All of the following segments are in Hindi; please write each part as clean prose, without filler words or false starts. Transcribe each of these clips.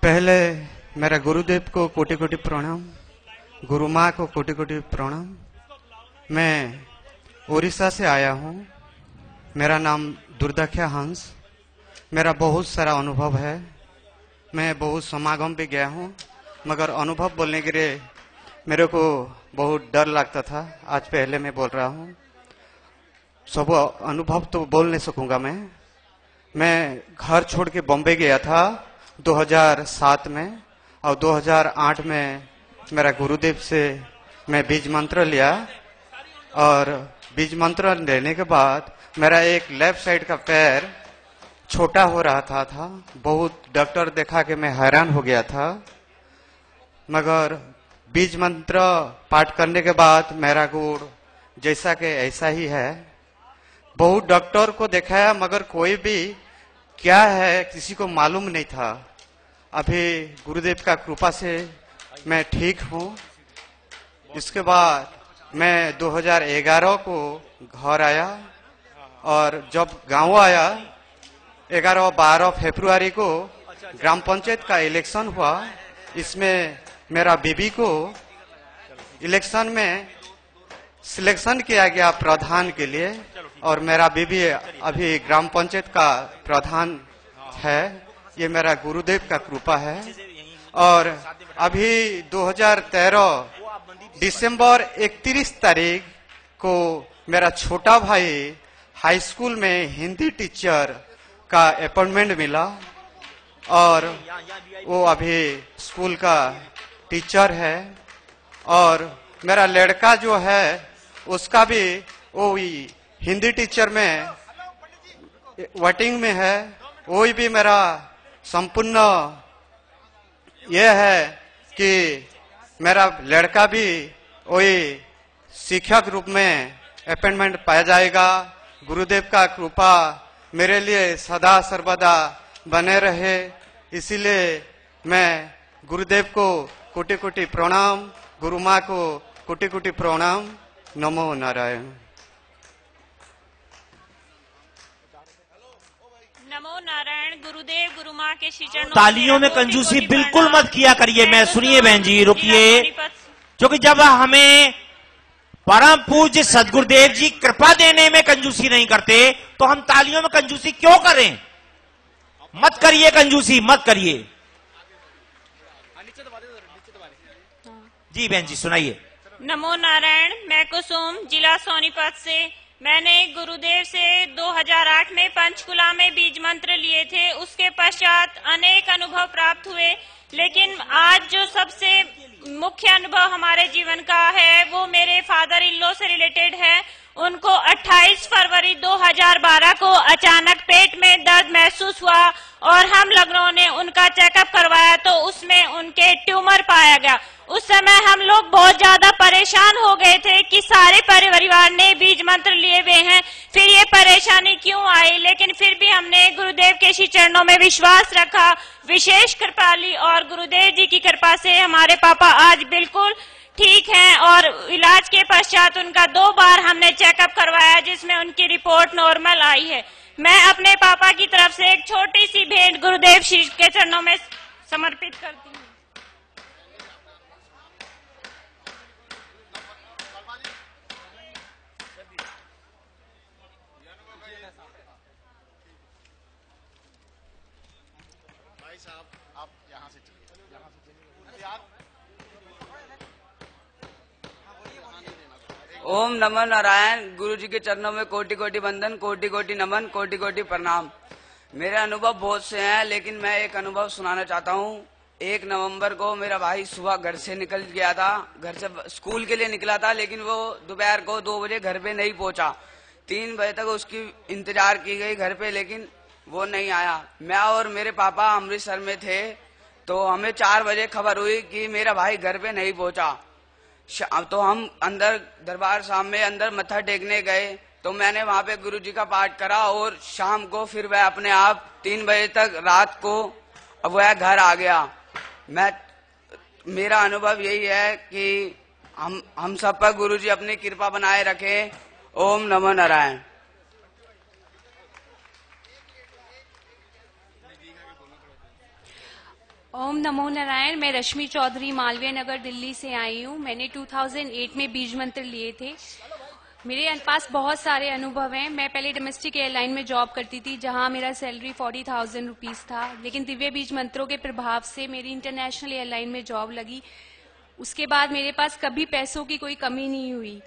पहले मेरा गुरुदेव को कोटि कोटि प्रणाम, गुरु माँ को कोटि कोटि प्रणाम। मैं उड़ीसा से आया हूँ। मेरा नाम दुर्दक्षा हंस। मेरा बहुत सारा अनुभव है। मैं बहुत समागम भी गया हूँ, मगर अनुभव बोलने के लिए मेरे को बहुत डर लगता था। आज पहले मैं बोल रहा हूँ, सब अनुभव तो बोल नहीं सकूंगा मैं घर छोड़ के बॉम्बे गया था 2007 में, और 2008 में मेरा गुरुदेव से मैं बीज मंत्र लिया, और बीज मंत्र लेने के बाद मेरा एक लेफ्ट साइड का पैर छोटा हो रहा था। बहुत डॉक्टर देखा के मैं हैरान हो गया था, मगर बीज मंत्र पाठ करने के बाद मेरा गुड़ जैसा के ऐसा ही है। बहुत डॉक्टर को दिखाया, मगर कोई भी क्या है किसी को मालूम नहीं था। अभी गुरुदेव का कृपा से मैं ठीक हूँ। इसके बाद मैं 2011 को घर आया, और जब गांव आया 11-12 फरवरी को ग्राम पंचायत का इलेक्शन हुआ। इसमें मेरा बीबी को इलेक्शन में सिलेक्शन किया गया प्रधान के लिए, और मेरा बीबी अभी ग्राम पंचायत का प्रधान है। ये मेरा गुरुदेव का कृपा है। और अभी 2013 दिसंबर 31 तारीख को मेरा छोटा भाई हाई स्कूल में हिंदी टीचर का अपॉइंटमेंट मिला, और वो अभी स्कूल का टीचर है। और मेरा लड़का जो है उसका भी वो हिंदी टीचर में वेटिंग में है। वो भी मेरा संपूर्ण यह है कि मेरा लड़का भी वही शिक्षक रूप में अपॉइंटमेंट पाया जाएगा। गुरुदेव का कृपा मेरे लिए सदा सर्वदा बने रहे, इसीलिए मैं गुरुदेव को कोटि कोटि प्रणाम, गुरु माँ को कोटि कोटि प्रणाम। नमो नारायण। नमो नारायण। गुरुदेव गुरु माँ के श्री चरणों। तालियों में कंजूसी बिल्कुल मत किया करिए। मैं सुनिए बहन जी, रुकिए, क्योंकि जब हमें परम पूज्य सदगुरुदेव जी कृपा देने में कंजूसी नहीं करते तो हम तालियों में कंजूसी क्यों करें? मत करिए कंजूसी, मत करिए। जी बहन जी सुनाइए। नमो नारायण। मैं कुसुम, जिला सोनीपत से। मैंने गुरुदेव से 2008 में पंचकुला में बीज मंत्र लिए थे। उसके पश्चात अनेक अनुभव प्राप्त हुए, लेकिन आज जो सबसे मुख्य अनुभव हमारे जीवन का है वो मेरे फादर इन लॉ से रिलेटेड है। उनको 28 फरवरी 2012 को अचानक पेट में दर्द महसूस हुआ, और हम लोगों ने उनका चेकअप करवाया तो उसमें उनके ट्यूमर पाया गया। उस समय हम लोग बहुत ज्यादा परेशान हो गए थे कि सारे परिवार ने बीज मंत्र लिए हुए हैं, फिर ये परेशानी क्यों आई। लेकिन फिर भी हमने गुरुदेव के श्री चरणों में विश्वास रखा, विशेष कृपा ली, और गुरुदेव जी की कृपा से हमारे पापा आज बिल्कुल ठीक हैं। और इलाज के पश्चात उनका 2 बार हमने चेकअप करवाया, जिसमें उनकी रिपोर्ट नॉर्मल आई है। मैं अपने पापा की तरफ से एक छोटी सी भेंट गुरुदेव श्री के चरणों में समर्पित करती हूँ। ओम नमो नारायण। गुरु जी के चरणों में कोटि कोटि वंदन, कोटि कोटि नमन, कोटि कोटि प्रणाम। मेरे अनुभव बहुत से हैं, लेकिन मैं एक अनुभव सुनाना चाहता हूँ। 1 नवंबर को मेरा भाई सुबह घर से निकल गया था, घर से स्कूल के लिए निकला था, लेकिन वो दोपहर को 2 बजे घर पे नहीं पहुंचा। 3 बजे तक उसकी इंतजार की गई घर पे, लेकिन वो नहीं आया। मैं और मेरे पापा अमृतसर में थे, तो हमें 4 बजे खबर हुई कि मेरा भाई घर पे नहीं पहुंचा। तो हम अंदर दरबार साहब में अंदर मत्था टेकने गए, तो मैंने वहां पे गुरु जी का पाठ करा, और शाम को फिर वह अपने आप 3 बजे तक रात को वह घर आ गया। मेरा अनुभव यही है कि हम सब पर गुरु जी अपनी कृपा बनाए रखें। ओम नमो नारायण। ओम नमो नारायण। मैं रश्मि चौधरी मालवीय नगर दिल्ली से आई हूँ। मैंने 2008 में बीज मंत्र लिए थे। मेरे पास बहुत सारे अनुभव हैं। मैं पहले डोमेस्टिक एयरलाइन में जॉब करती थी, जहां मेरा सैलरी 40,000 रुपीज था, लेकिन दिव्य बीज मंत्रों के प्रभाव से मेरी इंटरनेशनल एयरलाइन में जॉब लगी। उसके बाद मेरे पास कभी पैसों की कोई कमी नहीं हुई,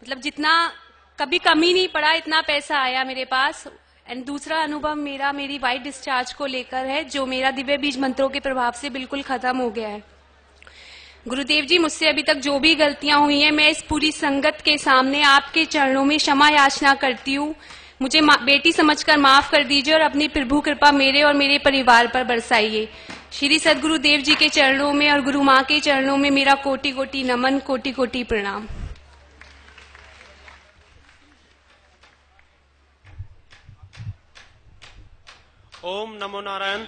मतलब जितना कभी कमी नहीं पड़ा, इतना पैसा आया मेरे पास। एंड दूसरा अनुभव मेरा मेरी वाइट डिस्चार्ज को लेकर है, जो मेरा दिव्य बीज मंत्रों के प्रभाव से बिल्कुल खत्म हो गया है। गुरुदेव जी, मुझसे अभी तक जो भी गलतियां हुई हैं, मैं इस पूरी संगत के सामने आपके चरणों में क्षमा याचना करती हूँ। मुझे बेटी समझकर माफ कर दीजिए और अपनी प्रभु कृपा मेरे और मेरे परिवार पर बरसाइए। श्री सदगुरुदेव जी के चरणों में और गुरु माँ के चरणों में मेरा कोटि कोटि नमन, कोटि कोटि प्रणाम। ओम नमो नारायण।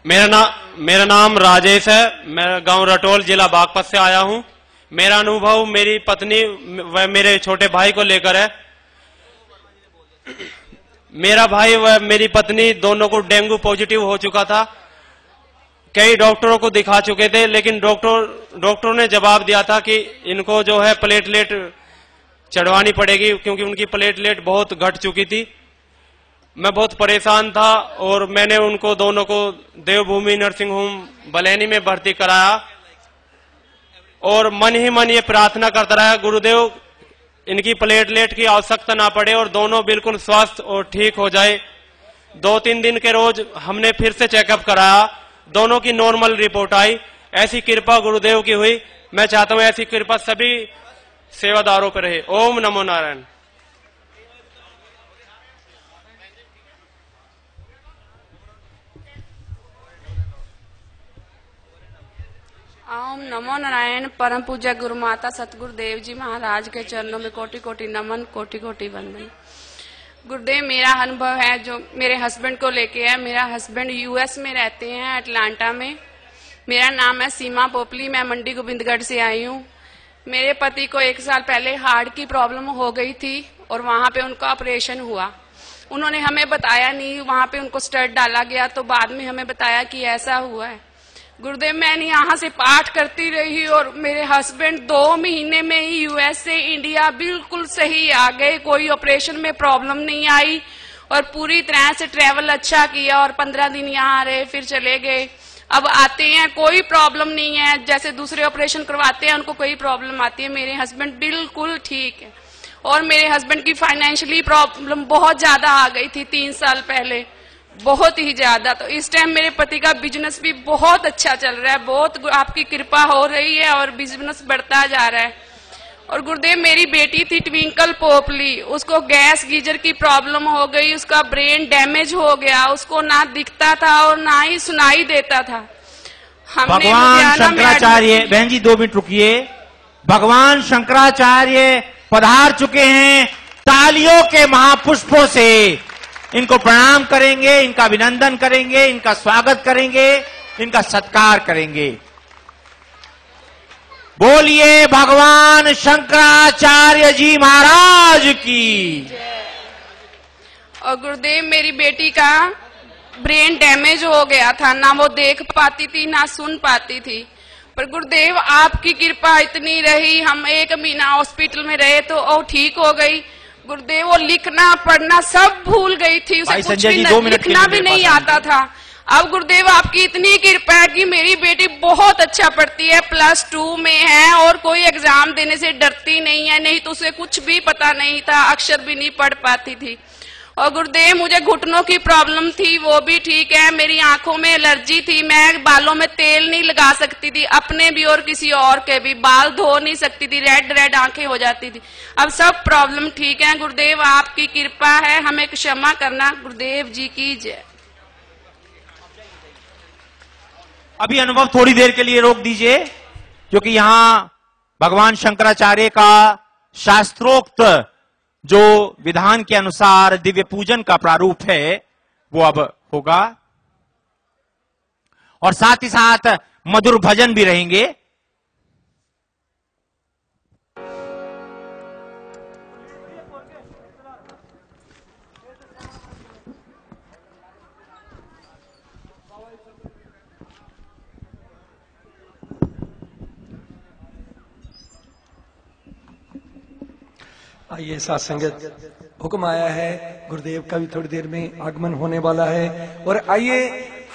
मेरा नाम राजेश है। मैं गांव रटोल, जिला बागपत से आया हूं। मेरा अनुभव मेरी पत्नी व मेरे छोटे भाई को लेकर है। मेरा भाई व मेरी पत्नी दोनों को डेंगू पॉजिटिव हो चुका था। कई डॉक्टरों को दिखा चुके थे, लेकिन डॉक्टरों ने जवाब दिया था कि इनको जो है प्लेटलेट चढ़वानी पड़ेगी, क्योंकि उनकी प्लेटलेट बहुत घट चुकी थी। मैं बहुत परेशान था और मैंने उनको दोनों को देवभूमि नर्सिंग होम बलैनी में भर्ती कराया और मन ही मन ये प्रार्थना करता रहा, गुरुदेव इनकी प्लेटलेट की आवश्यकता ना पड़े और दोनों बिल्कुल स्वस्थ और ठीक हो जाए। 2-3 दिन के रोज हमने फिर से चेकअप कराया, दोनों की नॉर्मल रिपोर्ट आई। ऐसी कृपा गुरुदेव की हुई। मैं चाहता हूं ऐसी कृपा सभी सेवादारों पर रहे। ओम नमो नारायण। ओम नमो नारायण। परम पूज्य गुरु माता सतगुरुदेव जी महाराज के चरणों में कोटि कोटि नमन, कोटि कोटि वंदन। गुरुदेव, मेरा अनुभव है जो मेरे हस्बैंड को लेके है। मेरा हस्बैंड यूएस में रहते हैं, अटलांटा में। मेरा नाम है सीमा पोपली। मैं मंडी गोविंदगढ़ से आई हूँ। मेरे पति को 1 साल पहले हार्ट की प्रॉब्लम हो गई थी और वहां पे उनका ऑपरेशन हुआ। उन्होंने हमें बताया नहीं, वहां पे उनको स्टड डाला गया तो बाद में हमें बताया कि ऐसा हुआ है। गुरुदेव, मैंने यहाँ से पाठ करती रही और मेरे हस्बैंड 2 महीने में ही यूएस से इंडिया बिल्कुल सही आ गए। कोई ऑपरेशन में प्रॉब्लम नहीं आई और पूरी तरह से ट्रैवल अच्छा किया और 15 दिन यहाँ रहे, फिर चले गए। अब आते हैं, कोई प्रॉब्लम नहीं है। जैसे दूसरे ऑपरेशन करवाते हैं उनको कोई प्रॉब्लम आती है, मेरे हस्बैंड बिल्कुल ठीक है। और मेरे हस्बैंड की फाइनेंशियली प्रॉब्लम बहुत ज्यादा आ गई थी 3 साल पहले, बहुत ही ज्यादा। तो इस टाइम मेरे पति का बिजनेस भी बहुत अच्छा चल रहा है। बहुत आपकी कृपा हो रही है और बिजनेस बढ़ता जा रहा है। और गुरुदेव, मेरी बेटी थी ट्विंकल पोपली, उसको गैस गीजर की प्रॉब्लम हो गई, उसका ब्रेन डैमेज हो गया, उसको ना दिखता था और ना ही सुनाई देता था। भगवान शंकराचार्य, बहन जी 2 मिनट रुकिए। भगवान शंकराचार्य पधार चुके हैं। तालियों के महापुष्पों से इनको प्रणाम करेंगे, इनका अभिनंदन करेंगे, इनका स्वागत करेंगे, इनका सत्कार करेंगे। बोलिए भगवान शंकराचार्य जी महाराज की। और गुरुदेव, मेरी बेटी का ब्रेन डैमेज हो गया था, ना वो देख पाती थी ना सुन पाती थी। पर गुरुदेव, आपकी कृपा इतनी रही, हम 1 महीना हॉस्पिटल में रहे तो वो ठीक हो गई। गुरुदेव, वो लिखना पढ़ना सब भूल गई थी, उसे कुछ भी लिखना भी नहीं आता था। अब गुरुदेव, आपकी इतनी कृपा है कि मेरी बेटी बहुत अच्छा पढ़ती है, +2 में है और कोई एग्जाम देने से डरती नहीं है। नहीं तो उसे कुछ भी पता नहीं था, अक्षर भी नहीं पढ़ पाती थी। और गुरुदेव, मुझे घुटनों की प्रॉब्लम थी, वो भी ठीक है। मेरी आंखों में एलर्जी थी, मैं बालों में तेल नहीं लगा सकती थी, अपने भी और किसी और के भी। बाल धो नहीं सकती थी, रेड आंखें हो जाती थी। अब सब प्रॉब्लम ठीक है। गुरुदेव, आपकी कृपा है, हमें क्षमा करना। गुरुदेव जी की जय। अभी अनुभव थोड़ी देर के लिए रोक दीजिए, क्योंकि यहां भगवान शंकराचार्य का शास्त्रोक्त जो विधान के अनुसार दिव्य पूजन का प्रारूप है वो अब होगा और साथ ही साथ मधुर भजन भी रहेंगे। आइए साथ संगत, हुक्म आया है गुरुदेव का भी थोड़ी देर में आगमन होने वाला है। और आइए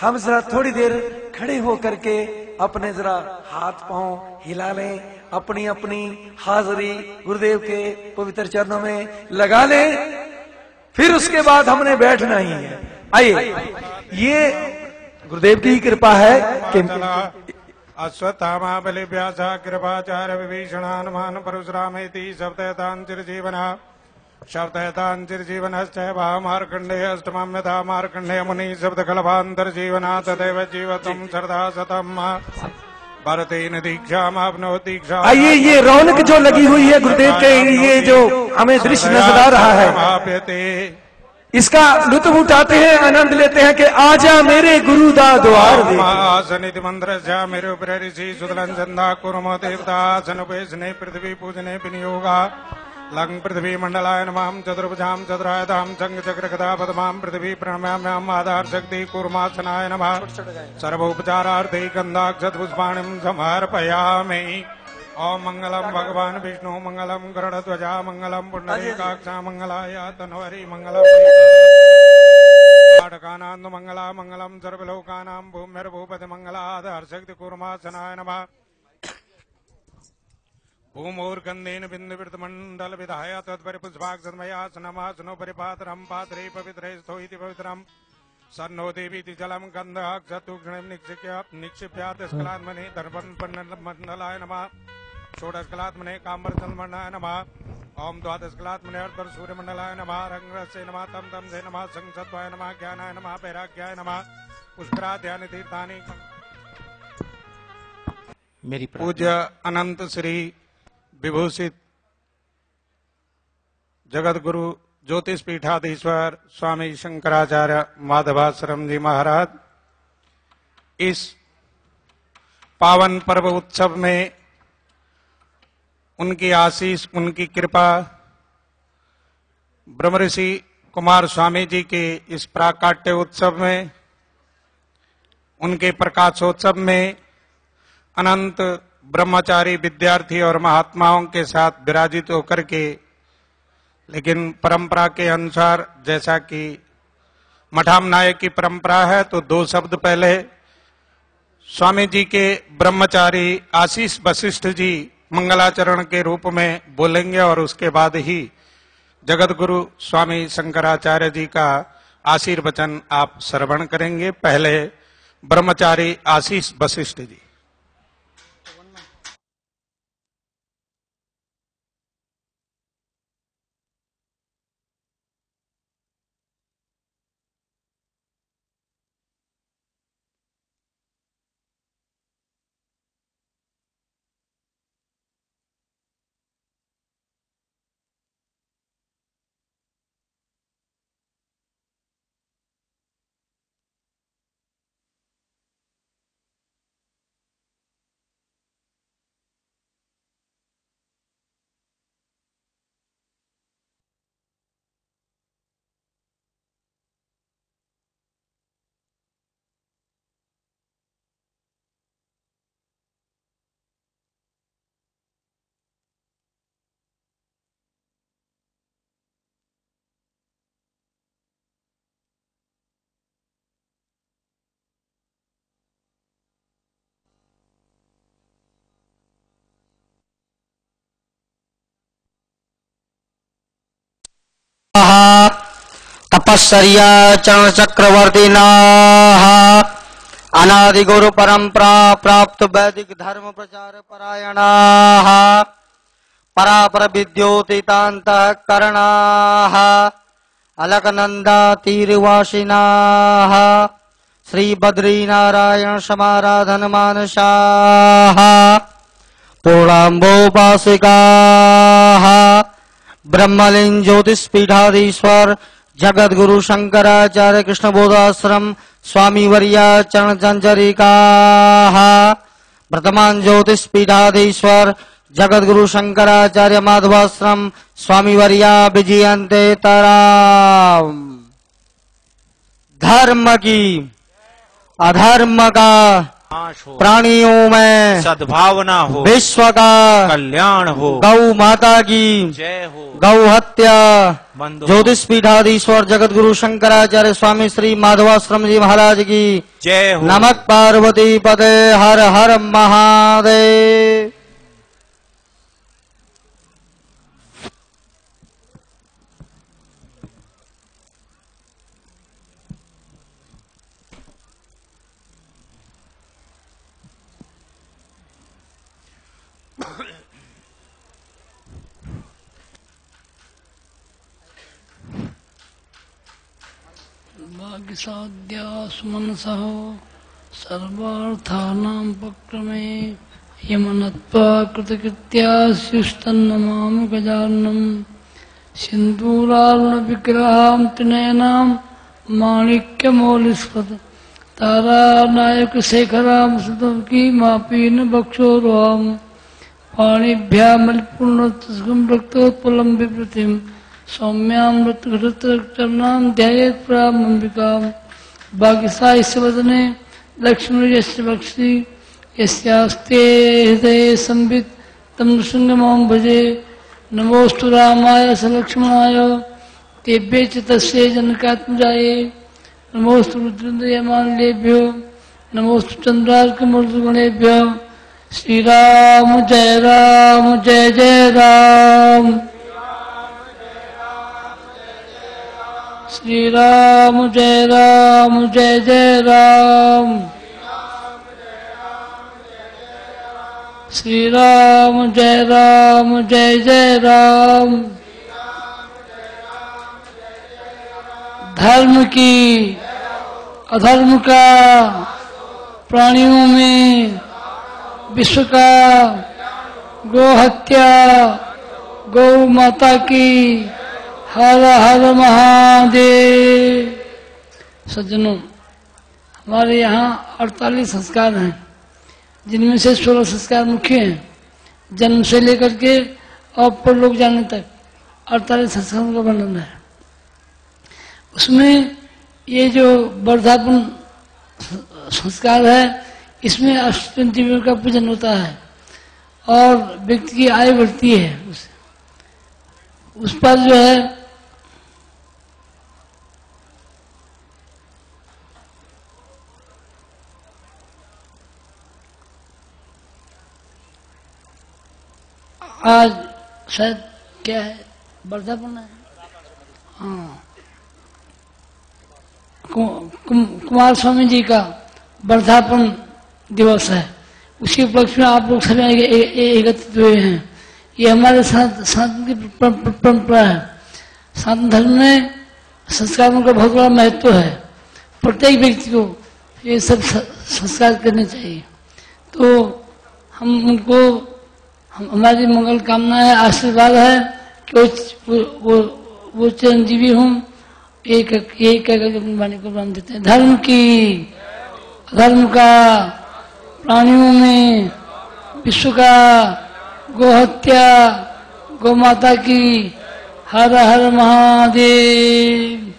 हम जरा थोड़ी देर खड़े होकर के अपने जरा हाथ पांव हिला लें, अपनी अपनी हाजिरी गुरुदेव के पवित्र चरणों में लगा लें, फिर उसके बाद हमने बैठना ही है। आइए, ये गुरुदेव की कृपा है कि अश्वत्थामा बलिव्यासा कृपाचार्य विभीषणानुमान परशुरामेति सप्तैतांचिर्जीवना सप्तैतांचिर्जीवनश्चैव मार्कण्डेय अष्टमं यथा मार्कण्डेय मुनि सप्तकल्पान्तर्जीवना तदेव जीवतं शरदा शतम् भरतेन दीक्षामाप्नोति दीक्षा। आइए, ये रौनक जो लगी हुई है गुरुदेव के, ये जो हमें दृश्य नजर आ रहा है, इसका लुत्फ उठाते हैं, आनंद लेते हैं कि आजा मेरे गुरु दा द्वार सनिधि मंत्र मेरे ऊपर ऋषि सुदलन चंदा कुर्मो देवता सनुपेशने पृथ्वी पूजने विनियोगा लंग पृथ्वी मंडलाय नमाम चतुर्भुजाम चतुरायताम चंग चक्र गदा पद्माम पृथ्वी प्रणम्याम्याम आधार शक्ति कूर्मासनाय नमः सर्वोपचारार्थे गंधाक्षत पुष्पाणिं समर्पयामि। ओम मंगलम भगवान विष्णु मंगलम गरुड़ध्वजा मंगलम पुंडरीकाक्षा मंगलाय तनवरी मंगलम नाटकानां मंगला मंगलम सर्वलोकानां भूम्यर्भूपति मंगलाधार शक्ति कूर्मासनाय नमः। भूमोर्गंधेन बिंदुवृत्तमंडल विधाय तत्परिपुष्पाक्षतमयासनमासनो परिपात्रम पात्रे पवित्रे स्थोइति पवित्रम सन्नो देवीति जलम गंधक्षतुक्षणं निक्षिप्यार्धस्कलात्मने दर्पणमंडलाय नमः। षोडशकलात्मने काम्बरचंद्रमण्डाय नमः। ओम द्वादशकलात्मने अर्धर सूर्यमंडलाय नमः। रंगरसे नमः तम तम से नमः संसत्वाय नमः ज्ञानाय नमः वैराग्याय नमः पुष्कराध्यानि तीर्थानि। मेरी पूज्य अनंत श्री विभूषित जगत गुरु ज्योतिष पीठाधीश्वर स्वामी शंकराचार्य माधवाश्रम जी महाराज इस पावन पर्व उत्सव में उनकी आशीष, उनकी कृपा, ब्रह्मऋषि कुमार स्वामी जी के इस प्राकाट्य उत्सव में, उनके प्रकाशोत्सव में अनंत ब्रह्मचारी विद्यार्थी और महात्माओं के साथ विराजित होकर के, लेकिन परंपरा के अनुसार जैसा कि मठाम नायक की परंपरा है, तो दो शब्द पहले स्वामी जी के ब्रह्मचारी आशीष वशिष्ठ जी मंगलाचरण के रूप में बोलेंगे और उसके बाद ही जगत गुरु स्वामी शंकराचार्य जी का आशीर्वचन आप श्रवण करेंगे। पहले ब्रह्मचारी आशीष वशिष्ठ जी। तपस्या चरण चक्रवर्तीना अनादि गुरु परंपरा प्राप्त वैदिक धर्म प्रचार परायणा परापर विद्योतितांत करणा अलकनंदा तीरवासिना श्री बद्री नारायण समाराधन मानसा पूर्णाम्बोपासिका ब्रह्मलिंग ज्योतिष पीठाधीश्वर जगत गुरु शंकराचार्य कृष्ण बोधाश्रम स्वामी वर्या चरण जंजरिका वर्तमान ज्योतिष पीठाधीश्वर जगत गुरु शंकराचार्य माधवाश्रम स्वामी वर्या विजयंते तराम। धर्म की अधर्म का नाश हो, प्राणियों में सद्भावना हो, विश्व का कल्याण हो, गौ माता की जय हो, गौ हत्या बंद हो। ज्योतिष पीठाधीश्वर जगत गुरु शंकराचार्य स्वामी श्री माधवाश्रम जी महाराज की जय हो। नमः पार्वती पदे हर हर महादेव। भाग्यसाध्यास्मनसः सर्वार्थानां पक्रमे यमनत्वा कृतकृत्या स्युस्तन्नमामि गजाननं सिन्दूरारुणविग्रहां त्रिनयनां माणिक्यमौलिस्फुट तारानायकशेखरां सुतकी मापीन बक्षोरुहां पाणिभ्यामलिपूर्णोत्तस्कं रक्तोत्पलं बिभृतिं सौम्यां रत्नघटचरणां ध्यायेत् प्रामम्बिकां भाग्यसायस्य वदने लक्ष्मीर्यस्य वक्षि यस्यास्ते हृदये संवित् तं नृसिंहमां भजे। नमोस्तु रामाय सलक्ष्मणाय तेभ्ये च तस्यै जनकात्मजाये। नमोस्तु रुद्रेन्द्रयमाल्येभ्यो नमोस्तु चन्द्रार्कमूर्तिगणेभ्यो। श्रीराम जय जय राम। श्री राम जय जय राम। श्री राम जय जय राम। धर्म की अधर्म का प्राणियों में विश्व का गौ हत्या गौ माता की हर हर महादेव। सज्जनों, हमारे यहाँ 48 संस्कार हैं, जिनमें से 16 संस्कार मुख्य हैं। जन्म से लेकर के और परलोक जाने तक 48 संस्कारों का वर्णन है। उसमें ये जो वर्धापन संस्कार है, इसमें अष्टमी देवियों का पूजन होता है और व्यक्ति की आयु बढ़ती है। उस पर जो है आज शायद क्या है, वर्धापन है। हाँ, कुमार स्वामी जी का वर्धापन दिवस है। उसी उपलक्ष्य में आप लोग सभी एकत्रित हुए हैं। ये हमारे सनातन की परंपरा है। सनातन धर्म में संस्कारों का बहुत बड़ा महत्व है। प्रत्येक व्यक्ति को ये सब संस्कार करने चाहिए। तो हम उनको हमारी मंगल कामना है, आशीर्वाद है कि वो चिरंजीवी हूँ। एक अपनी वाणी को प्रणाम देते हैं। धर्म की धर्म का प्राणियों में विश्व का गौ हत्या गौ माता की हर हर महादेव।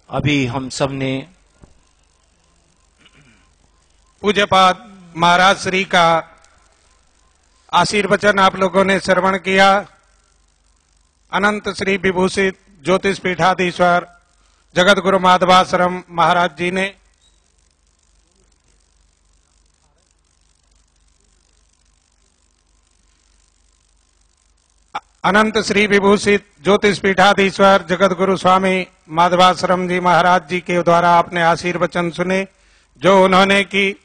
अभी हम सब ने पूज्यपाद महाराज श्री का आशीर्वचन आप लोगों ने श्रवण किया। अनंत श्री विभूषित ज्योतिष पीठाधीश्वर जगत गुरु माधवाश्रम महाराज जी ने अनंत श्री विभूषित ज्योतिष पीठाधीश्वर जगत गुरु स्वामी माधवाश्रम जी महाराज जी के द्वारा आपने आशीर्वचन सुने, जो उन्होंने की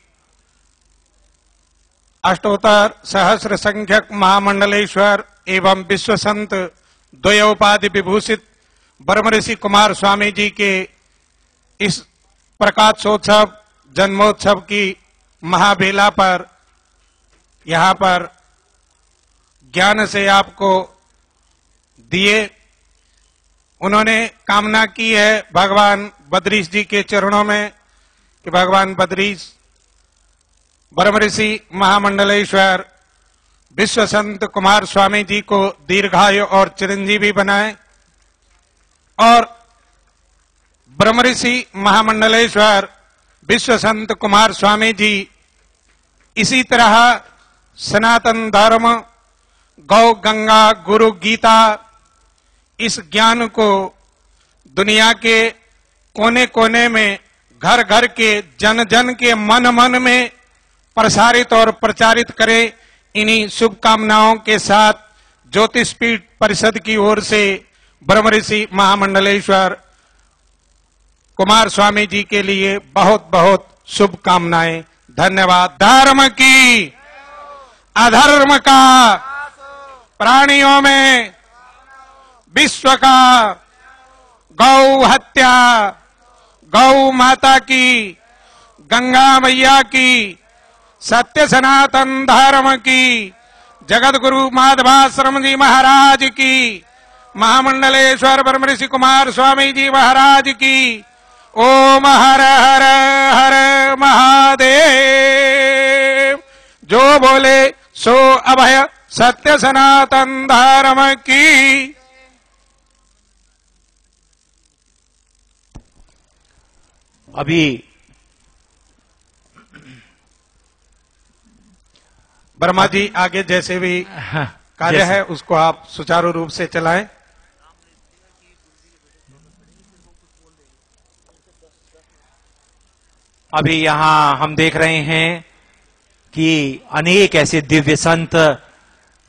अष्टोत्तर सहस्र संख्यक महामंडलेश्वर एवं विश्व संत द्वयोपाधि विभूषित ब्रह्म ऋषि कुमार स्वामी जी के इस प्रकाशोत्सव जन्मोत्सव की महाबेला पर यहाँ पर ज्ञान से आपको दिए। उन्होंने कामना की है भगवान बद्रीश जी के चरणों में कि भगवान बद्रीश ब्रह्म ऋषि महामंडलेश्वर विश्व संत कुमार स्वामी जी को दीर्घायु और चिरंजीवी बनाए और ब्रह्मऋषि महामंडलेश्वर विश्व संत कुमार स्वामी जी इसी तरह सनातन धर्म, गौ गंगा, गुरु गीता, इस ज्ञान को दुनिया के कोने कोने में, घर घर के, जन जन के मन मन में प्रसारित और प्रचारित करें। इन्हीं शुभकामनाओं के साथ ज्योतिषपीठ परिषद की ओर से ब्रह्मऋषि महामंडलेश्वर कुमार स्वामी जी के लिए बहुत बहुत शुभकामनाएं। धन्यवाद। धर्म की, अधर्म का, प्राणियों में विश्व का, गौ हत्या, गौ माता की, गंगा मैया की, सत्य सनातन धर्म की, जगत गुरु माधवाश्रम जी महाराज की, महामंडलेश्वर ब्रह्मऋषि कुमार स्वामी जी महाराज की। ओम हर हर हर महादेव। जो बोले सो अभय, सत्य सनातन धर्म की। अभी वर्मा जी आगे जैसे भी कार्य है उसको आप सुचारू रूप से चलाएं। अभी यहाँ हम देख रहे हैं कि अनेक ऐसे दिव्य संत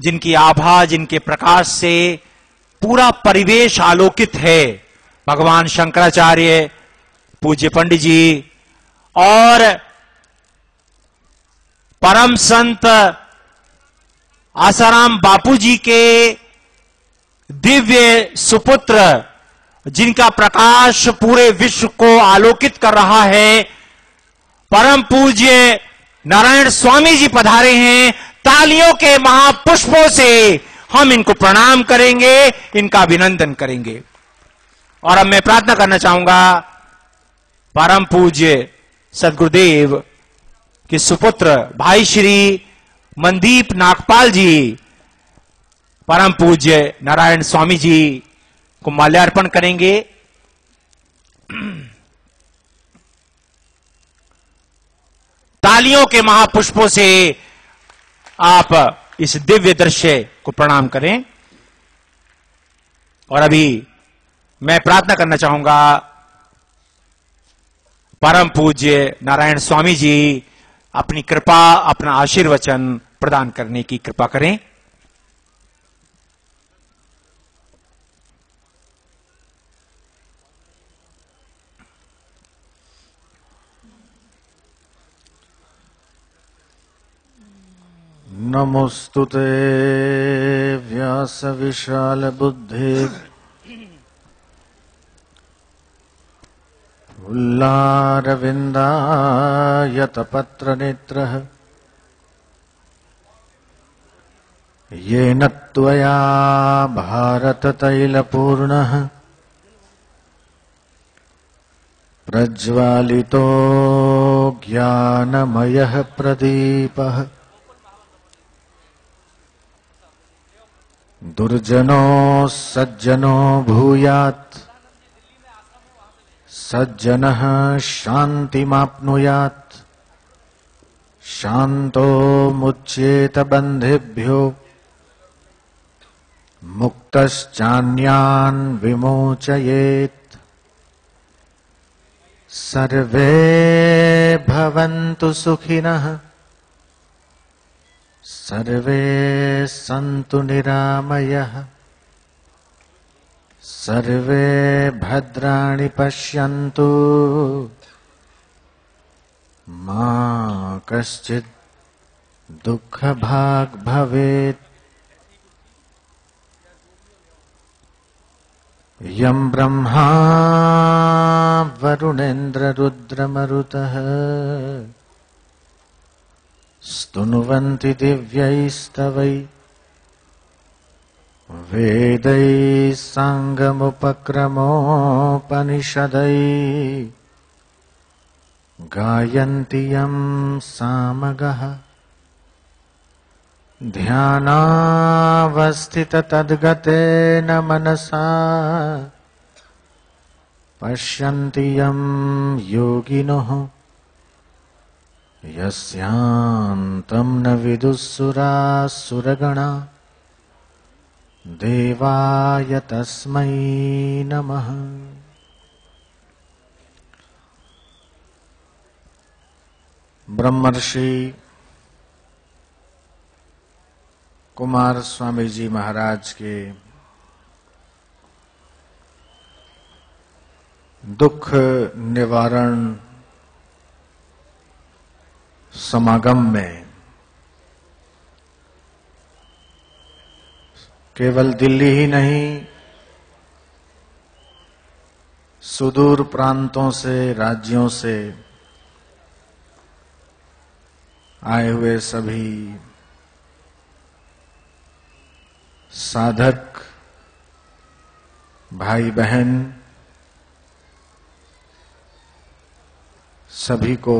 जिनकी आभा, जिनके प्रकाश से पूरा परिवेश आलोकित है। भगवान शंकराचार्य, पूज्य पंडित जी और परम संत आसाराम बापू जी के दिव्य सुपुत्र, जिनका प्रकाश पूरे विश्व को आलोकित कर रहा है, परम पूज्य नारायण स्वामी जी पधारे हैं। तालियों के महापुष्पों से हम इनको प्रणाम करेंगे, इनका अभिनंदन करेंगे। और अब मैं प्रार्थना करना चाहूंगा परम पूज्य सदगुरुदेव के सुपुत्र भाई श्री मनदीप नागपाल जी, परम पूज्य नारायण स्वामी जी को माल्यार्पण करेंगे। तालियों के महापुष्पों से आप इस दिव्य दृश्य को प्रणाम करें। और अभी मैं प्रार्थना करना चाहूंगा परम पूज्य नारायण स्वामी जी अपनी कृपा, अपना आशीर्वचन प्रदान करने की कृपा करें। नमोस्तुते व्यास विशाल बुद्धे उल्लारविन्दायतपत्र नेत्रः येन त्वया भारततैलपूर्णः प्रज्वालितो ज्ञानमयः प्रदीपः दुर्जनो सज्जनो भूयात् सज्जनः शान्तिमाप्नुयात् शान्तो मुच्येत बन्धेभ्यो मुक्तश्चान्यान् विमोचयेत् सर्वे भवन्तु सुखिनः सर्वे सन्तु निरामयः सर्वे भद्राणि पश्यन्तु मा कश्चित् दुःखभाग् भवेत्। यं ब्रह्मा वरुणेन्द्ररुद्रमरुतः स्तुनुवन्ति दिव्यैस्तवै वेदैः साङ्गमुपक्रमोपनिषदै गायन्ति यं सामगः ध्यानावस्थित तद्गतेन मनसा पश्यन्ति यं योगिनः यस्यान्तं न विदुस्सुरासुरगणा देवाय तस्मै नमः। ब्रह्मर्षि कुमार स्वामी जी महाराज के दुख निवारण समागम में केवल दिल्ली ही नहीं, सुदूर प्रांतों से, राज्यों से आए हुए सभी साधक भाई बहन सभी को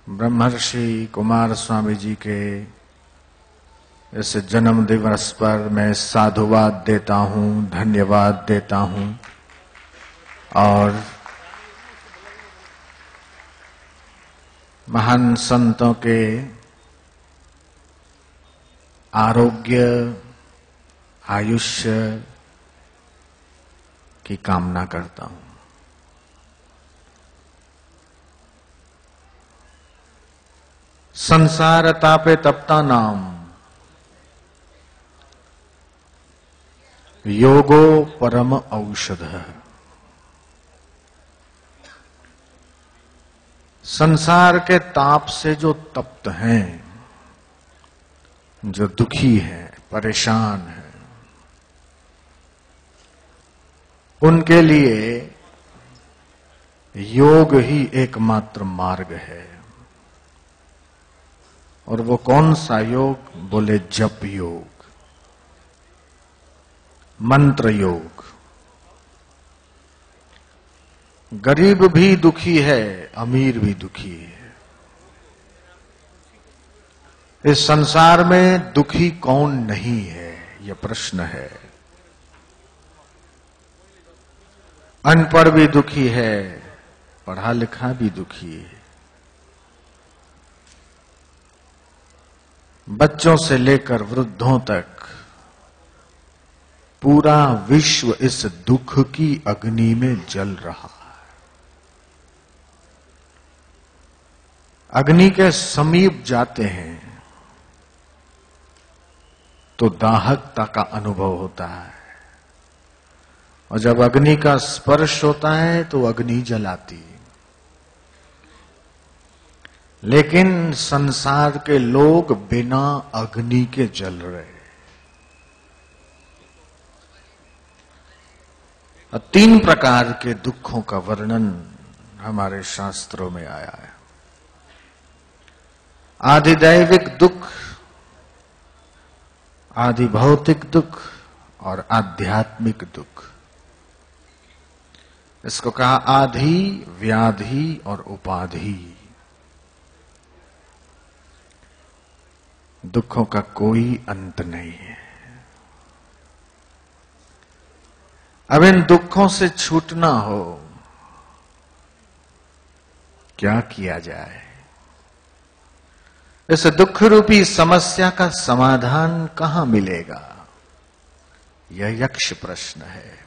ब्रह्मर्षि कुमार स्वामी जी के इस जन्म दिवस पर मैं साधुवाद देता हूं, धन्यवाद देता हूं और महान संतों के आरोग्य आयुष्य की कामना करता हूं। संसार तापे तपता नाम योगो परम औषध। संसार के ताप से जो तप्त हैं, जो दुखी हैं, परेशान हैं, उनके लिए योग ही एकमात्र मार्ग है। और वो कौन सा योग? बोले जप योग, मंत्र योग। गरीब भी दुखी है, अमीर भी दुखी है। इस संसार में दुखी कौन नहीं है, यह प्रश्न है। अनपढ़ भी दुखी है, पढ़ा लिखा भी दुखी है। बच्चों से लेकर वृद्धों तक पूरा विश्व इस दुख की अग्नि में जल रहा है। अग्नि के समीप जाते हैं तो दाहकता का अनुभव होता है, और जब अग्नि का स्पर्श होता है तो अग्नि जलाती है। लेकिन संसार के लोग बिना अग्नि के जल रहे। 3 प्रकार के दुखों का वर्णन हमारे शास्त्रों में आया है। आधिदैविक दुख, आदि भौतिक दुख और आध्यात्मिक दुख। इसको कहा आधि, व्याधि और उपाधि। दुखों का कोई अंत नहीं है। अब इन दुखों से छूटना हो, क्या किया जाए? इस दुख रूपी समस्या का समाधान कहां मिलेगा? यह यक्ष प्रश्न है।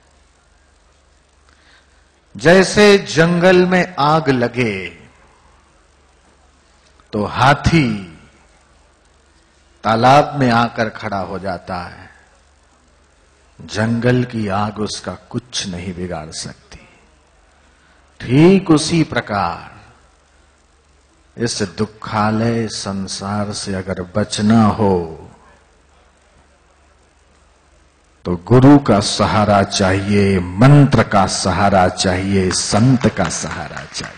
जैसे जंगल में आग लगे तो हाथी तालाब में आकर खड़ा हो जाता है, जंगल की आग उसका कुछ नहीं बिगाड़ सकती। ठीक उसी प्रकार इस दुखालय संसार से अगर बचना हो तो गुरु का सहारा चाहिए, मंत्र का सहारा चाहिए, संत का सहारा चाहिए।